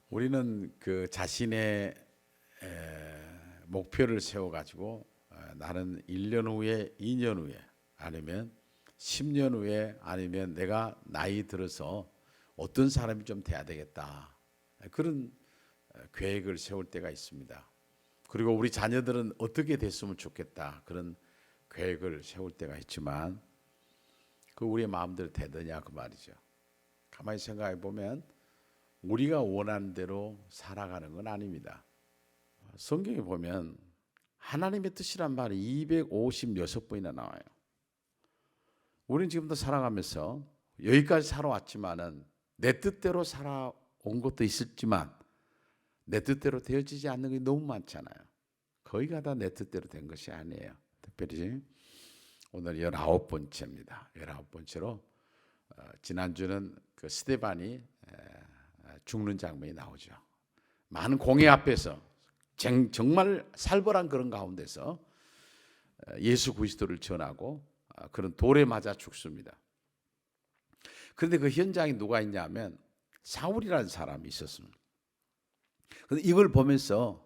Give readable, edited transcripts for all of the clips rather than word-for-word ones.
우리는 그 자신의 목표를 세워가지고 나는 1년 후에, 2년 후에, 아니면 10년 후에, 아니면 내가 나이 들어서 어떤 사람이 좀 돼야 되겠다, 그런 계획을 세울 때가 있습니다. 그리고 우리 자녀들은 어떻게 됐으면 좋겠다, 그런 계획을 세울 때가 있지만 그 우리의 마음대로 되느냐 그 말이죠. 가만히 생각해 보면 우리가 원하는 대로 살아가는 건 아닙니다. 성경에 보면 하나님의 뜻이란 말이 256번이나 나와요. 우리는 지금도 살아가면서 여기까지 살아왔지만은 내 뜻대로 살아온 것도 있었지만 내 뜻대로 되어지지 않는 게 너무 많잖아요. 거의가 다 내 뜻대로 된 것이 아니에요. 특별히 오늘 19번째입니다. 19번째로 지난주는 그 스데반이 죽는 장면이 나오죠. 많은 공회 앞에서 정말 살벌한 그런 가운데서 예수 그리스도를 전하고 그런 돌에 맞아 죽습니다. 그런데 그 현장에 누가 있냐면 사울이라는 사람이 있었습니다. 그런데 이걸 보면서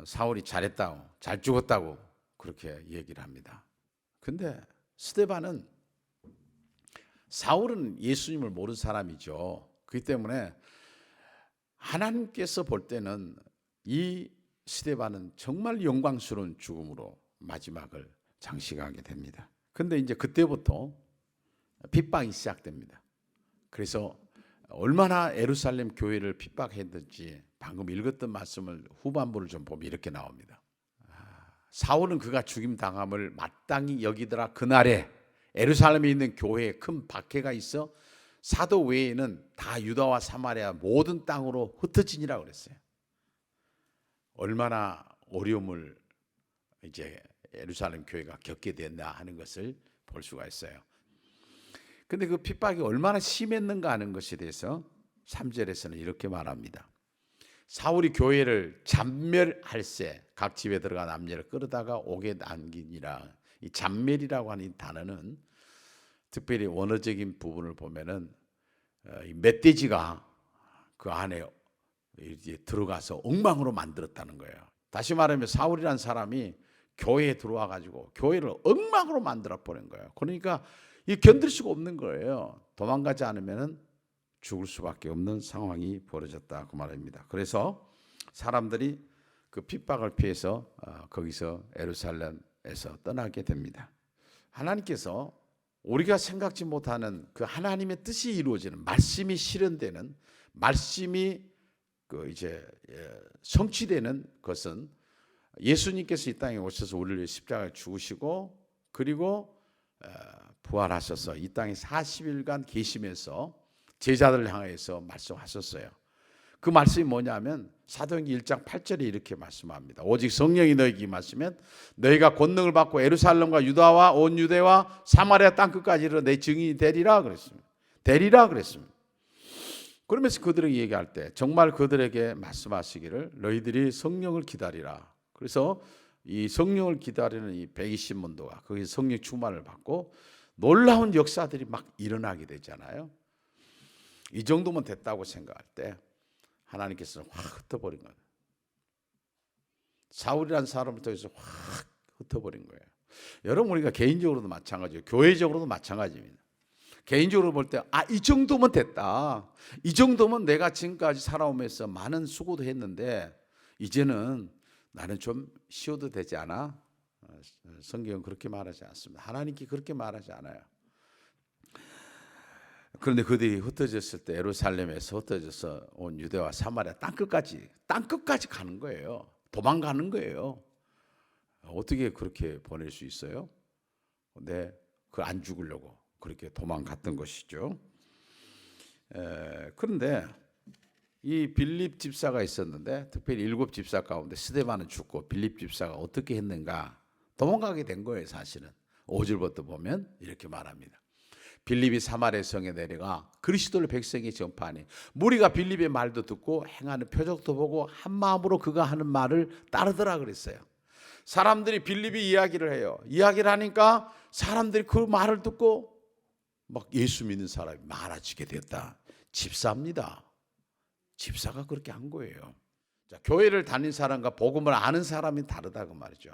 사울이 잘했다고, 잘 죽었다고 그렇게 얘기를 합니다. 근데 스데반은, 사울은 예수님을 모르는 사람이죠. 그렇기 때문에 하나님께서 볼 때는 이 스데반은 정말 영광스러운 죽음으로 마지막을 장식하게 됩니다. 근데 이제 그때부터 핍박이 시작됩니다. 그래서 얼마나 예루살렘 교회를 핍박했는지 방금 읽었던 말씀을 후반부를 좀 보면 이렇게 나옵니다. 사울은 그가 죽임 당함을 마땅히 여기더라. 그날에 예루살렘에 있는 교회에 큰 박해가 있어 사도 외에는 다 유다와 사마리아 모든 땅으로 흩어지니라 그랬어요. 얼마나 어려움을 이제 예루살렘 교회가 겪게 됐나 하는 것을 볼 수가 있어요. 근데 그 핍박이 얼마나 심했는가 하는 것에 대해서 3절에서는 이렇게 말합니다. 사울이 교회를 잔멸할세 각 집에 들어가 남녀를 끌어다가 옥에 남기니라. 이 잔멸이라고 하는 이 단어는 특별히 원어적인 부분을 보면은 이 멧돼지가 그 안에 이제 들어가서 엉망으로 만들었다는 거예요. 다시 말하면 사울이라는 사람이 교회에 들어와 가지고 교회를 엉망으로 만들어 버린 거예요. 그러니까 이 견딜 수가 없는 거예요. 도망가지 않으면은 죽을 수밖에 없는 상황이 벌어졌다 그 말입니다. 그래서 사람들이 그 핍박을 피해서 거기서 예루살렘에서 떠나게 됩니다. 하나님께서 우리가 생각지 못하는 그 하나님의 뜻이 이루어지는, 말씀이 실현되는, 말씀이 그 이제 성취되는 것은 예수님께서 이 땅에 오셔서 우리를 십자가에 죽으시고 그리고 부활하셔서 이 땅에 40일간 계시면서 제자들을 향해서 말씀하셨어요. 그 말씀이 뭐냐면 사도행전 1장 8절에 이렇게 말씀합니다. 오직 성령이 너희에게 임하시면 너희가 권능을 받고 예루살렘과 유다와 온 유대와 사마리아 땅끝까지 이르러 내 증인이 되리라 그랬습니다. 되리라 그랬습니다. 그러면서 그들에게 얘기할 때 정말 그들에게 말씀하시기를 너희들이 성령을 기다리라. 그래서 이 성령을 기다리는 이 120문도가 거기서 성령 충만을 받고 놀라운 역사들이 막 일어나게 되잖아요. 이 정도면 됐다고 생각할 때 하나님께서는 확 흩어버린 거예요. 사울이라는 사람을 통해서 확 흩어버린 거예요. 여러분, 우리가 개인적으로도 마찬가지예요. 교회적으로도 마찬가지입니다. 개인적으로 볼 때 이 정도면 됐다. 이 정도면 내가 지금까지 살아오면서 많은 수고도 했는데 이제는 나는 좀 쉬어도 되지 않아? 성경은 그렇게 말하지 않습니다. 하나님께 그렇게 말하지 않아요. 그런데 그들이 흩어졌을 때 예루살렘에서 흩어져서 온 유대와 사마리아 땅끝까지 가는 거예요. 도망가는 거예요. 어떻게 그렇게 보낼 수 있어요? 근데 그 안 죽으려고 그렇게 도망갔던 것이죠. 그런데 이 빌립 집사가 있었는데 특별히 7 집사 가운데 스데반은 죽고 빌립 집사가 어떻게 했는가? 도망가게 된 거예요. 사실은 5절부터 보면 이렇게 말합니다. 빌립이 사마리아 성에 내려가 그리스도를 백성에 전파하니 무리가 빌립의 말도 듣고 행하는 표적도 보고 한 마음으로 그가 하는 말을 따르더라 그랬어요. 사람들이 빌립이 이야기를 해요. 이야기를 하니까 사람들이 그 말을 듣고 막 예수 믿는 사람이 많아지게 됐다. 집사입니다. 집사가 그렇게 한 거예요. 자, 교회를 다닌 사람과 복음을 아는 사람이 다르다고 말이죠.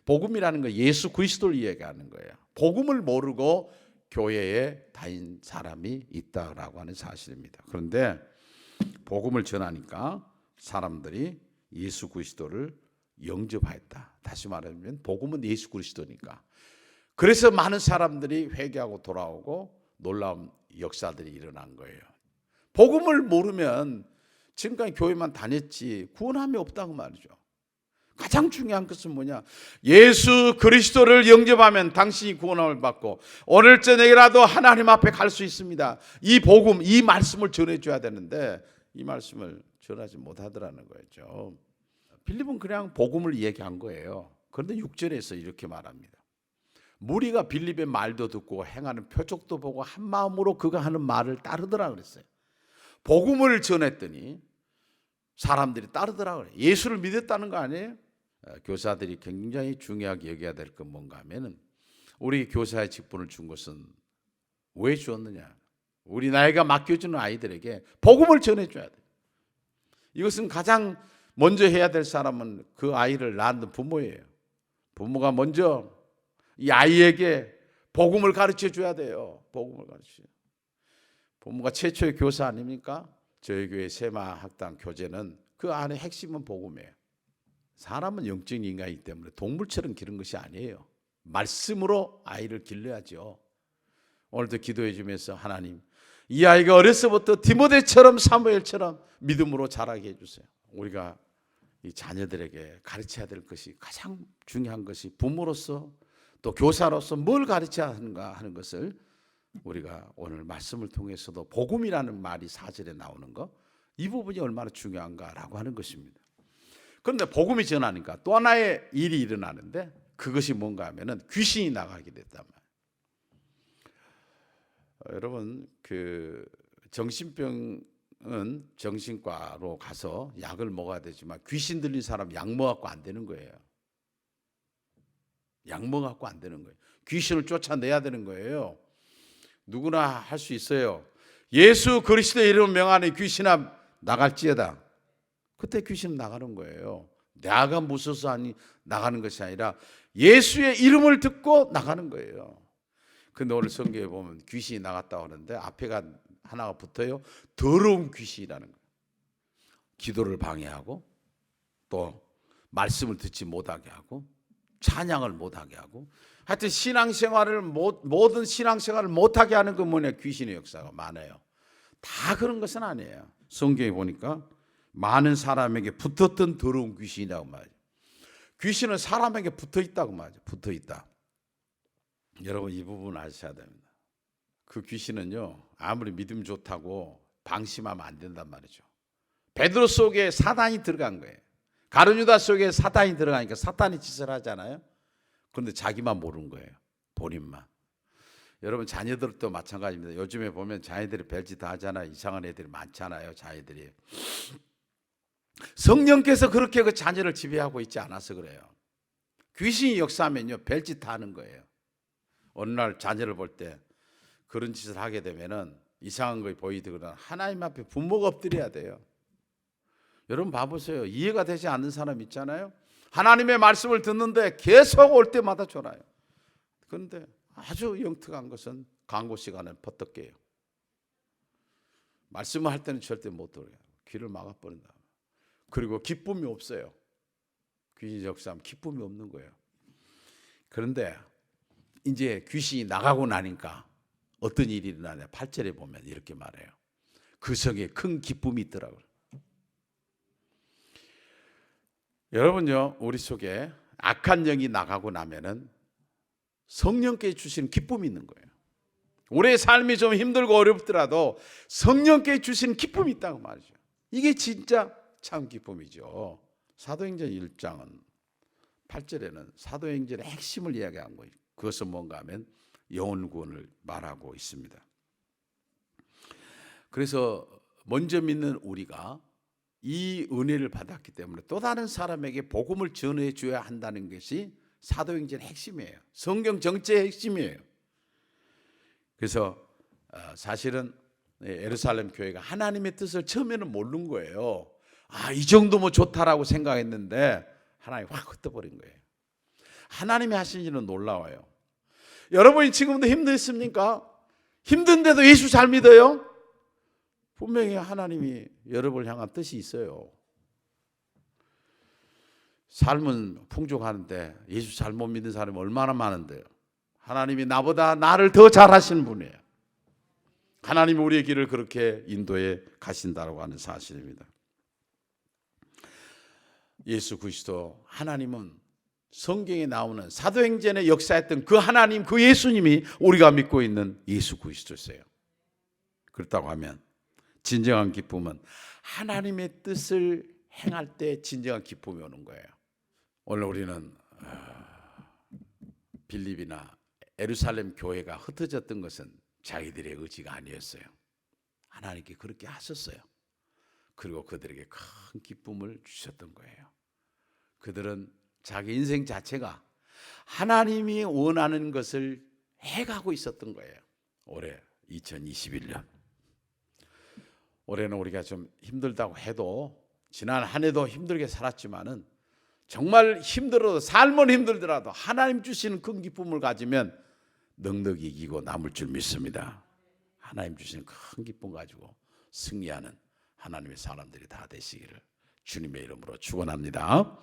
복음이라는 건 예수 그리스도를 이야기하는 거예요. 복음을 모르고 교회에 다닌 사람이 있다라고 하는 사실입니다. 그런데 복음을 전하니까 사람들이 예수 그리스도를 영접하였다. 다시 말하면 복음은 예수 그리스도니까. 그래서 많은 사람들이 회개하고 돌아오고 놀라운 역사들이 일어난 거예요. 복음을 모르면 지금까지 교회만 다녔지 구원함이 없다고 말이죠. 가장 중요한 것은 뭐냐? 예수 그리스도를 영접하면 당신이 구원함을 받고 오늘 저녁이라도 하나님 앞에 갈 수 있습니다. 이 복음, 이 말씀을 전해줘야 되는데 이 말씀을 전하지 못하더라는 거죠. 빌립은 그냥 복음을 얘기한 거예요. 그런데 6절에서 이렇게 말합니다. 무리가 빌립의 말도 듣고 행하는 표적도 보고 한 마음으로 그가 하는 말을 따르더라 그랬어요. 복음을 전했더니 사람들이 따르더라 그래요. 예수를 믿었다는 거 아니에요? 교사들이 굉장히 중요하게 여겨야 될 건 뭔가 하면은 우리 교사의 직분을 준 것은 왜 주었느냐? 우리 나이가 맡겨주는 아이들에게 복음을 전해줘야 돼. 이것은 가장 먼저 해야 될 사람은 그 아이를 낳는 부모예요. 부모가 먼저 이 아이에게 복음을 가르쳐 줘야 돼요. 복음을 가르쳐. 부모가 최초의 교사 아닙니까? 저희 교회 세마학당 교재는 그 안에 핵심은 복음이에요. 사람은 영적인 인간이기 때문에 동물처럼 기른 것이 아니에요. 말씀으로 아이를 길러야죠. 오늘도 기도해 주면서 하나님, 이 아이가 어려서부터 디모데처럼 사무엘처럼 믿음으로 자라게 해주세요. 우리가 이 자녀들에게 가르쳐야 될 것이 가장 중요한 것이 부모로서 또 교사로서 뭘 가르쳐야 하는가 하는 것을 우리가 오늘 말씀을 통해서도 복음이라는 말이 4절에 나오는 거, 이 부분이 얼마나 중요한가라고 하는 것입니다. 그런데 복음이 전하니까 또 하나의 일이 일어나는데 그것이 뭔가 하면은 귀신이 나가게 됐단 말이에요. 여러분, 그 정신병은 정신과로 가서 약을 먹어야 되지만 귀신 들린 사람 약 먹어갖고 안 되는 거예요. 약 먹어갖고 안 되는 거예요. 귀신을 쫓아내야 되는 거예요. 누구나 할 수 있어요. 예수 그리스도의 이름 명하는 귀신아 나갈지어다. 그때 귀신 나가는 거예요. 내가 무서워서 나가는 것이 아니라 예수의 이름을 듣고 나가는 거예요. 근데 오늘 성경에 보면 귀신이 나갔다고 하는데 앞에가 하나가 붙어요. 더러운 귀신이라는 거예요. 기도를 방해하고 또 말씀을 듣지 못하게 하고 찬양을 못하게 하고 하여튼 신앙생활을 모든 신앙생활을 못하게 하는 건 뭐냐? 귀신의 역사가 많아요. 다 그런 것은 아니에요. 성경에 보니까 많은 사람에게 붙었던 더러운 귀신이라고 말이에요. 귀신은 사람에게 붙어 있다고 말이죠. 붙어 있다. 여러분 이 부분 아셔야 됩니다. 그 귀신은요 아무리 믿음 좋다고 방심하면 안 된단 말이죠. 베드로 속에 사단이 들어간 거예요. 가룟유다 속에 사탄이 들어가니까 사탄이 짓을 하잖아요. 그런데 자기만 모르는 거예요. 본인만. 여러분 자녀들도 마찬가지입니다. 요즘에 보면 자녀들이 별짓 다 하잖아요. 이상한 애들이 많잖아요. 자녀들이. 성령께서 그렇게 그 자녀를 지배하고 있지 않아서 그래요. 귀신이 역사하면요 별짓 다 하는 거예요. 어느 날 자녀를 볼 때 그런 짓을 하게 되면은 이상한 거 보이거나 하나님 앞에 부모가 엎드려야 돼요. 여러분 봐보세요. 이해가 되지 않는 사람 있잖아요. 하나님의 말씀을 듣는데 계속 올 때마다 졸아요. 그런데 아주 영특한 것은 광고 시간에 퍼뜩 깨요. 말씀을 할 때는 절대 못 들어요. 귀를 막아버린다. 그리고 기쁨이 없어요. 귀신이 역사하면 기쁨이 없는 거예요. 그런데 이제 귀신이 나가고 나니까 어떤 일이 일어나냐. 8절에 보면 이렇게 말해요. 그 성에 큰 기쁨이 있더라고요. 여러분요, 우리 속에 악한 영이 나가고 나면은 성령께 주시는 기쁨이 있는 거예요. 우리의 삶이 좀 힘들고 어렵더라도 성령께 주시는 기쁨이 있다고 말이죠. 이게 진짜 참 기쁨이죠. 사도행전 1장은 8절에는 사도행전의 핵심을 이야기한 거예요. 그것은 뭔가 하면 영혼 구원을 말하고 있습니다. 그래서 먼저 믿는 우리가 이 은혜를 받았기 때문에 또 다른 사람에게 복음을 전해 줘야 한다는 것이 사도행전의 핵심이에요. 성경 정체의 핵심이에요. 그래서 사실은 예루살렘 교회가 하나님의 뜻을 처음에는 모르는 거예요. 이 정도면 좋다라고 생각했는데 하나님이 확 흩어버린 거예요. 하나님이 하신 일은 놀라워요. 여러분이 지금도 힘드십니까? 힘든데도 예수 잘 믿어요? 분명히 하나님이 여러분을 향한 뜻이 있어요. 삶은 풍족하는데 예수 잘못 믿는 사람이 얼마나 많은데요. 하나님이 나보다 나를 더 잘하시는 분이에요. 하나님이 우리의 길을 그렇게 인도해 가신다고 하는 사실입니다. 예수 그리스도 하나님은 성경에 나오는 사도행전에 역사했던 그 하나님, 그 예수님이 우리가 믿고 있는 예수 그리스도세요. 그렇다고 하면 진정한 기쁨은 하나님의 뜻을 행할 때 진정한 기쁨이 오는 거예요. 오늘 우리는 빌립이나 예루살렘 교회가 흩어졌던 것은 자기들의 의지가 아니었어요. 하나님께 그렇게 하셨어요. 그리고 그들에게 큰 기쁨을 주셨던 거예요. 그들은 자기 인생 자체가 하나님이 원하는 것을 해가고 있었던 거예요. 올해 2021년. 올해는 우리가 좀 힘들다고 해도 지난 한 해도 힘들게 살았지만은 정말 힘들어도 삶은 힘들더라도 하나님 주시는 큰 기쁨을 가지면 넉넉히 이기고 남을 줄 믿습니다. 하나님 주시는 큰 기쁨 가지고 승리하는 하나님의 사람들이 다 되시기를 주님의 이름으로 축원합니다.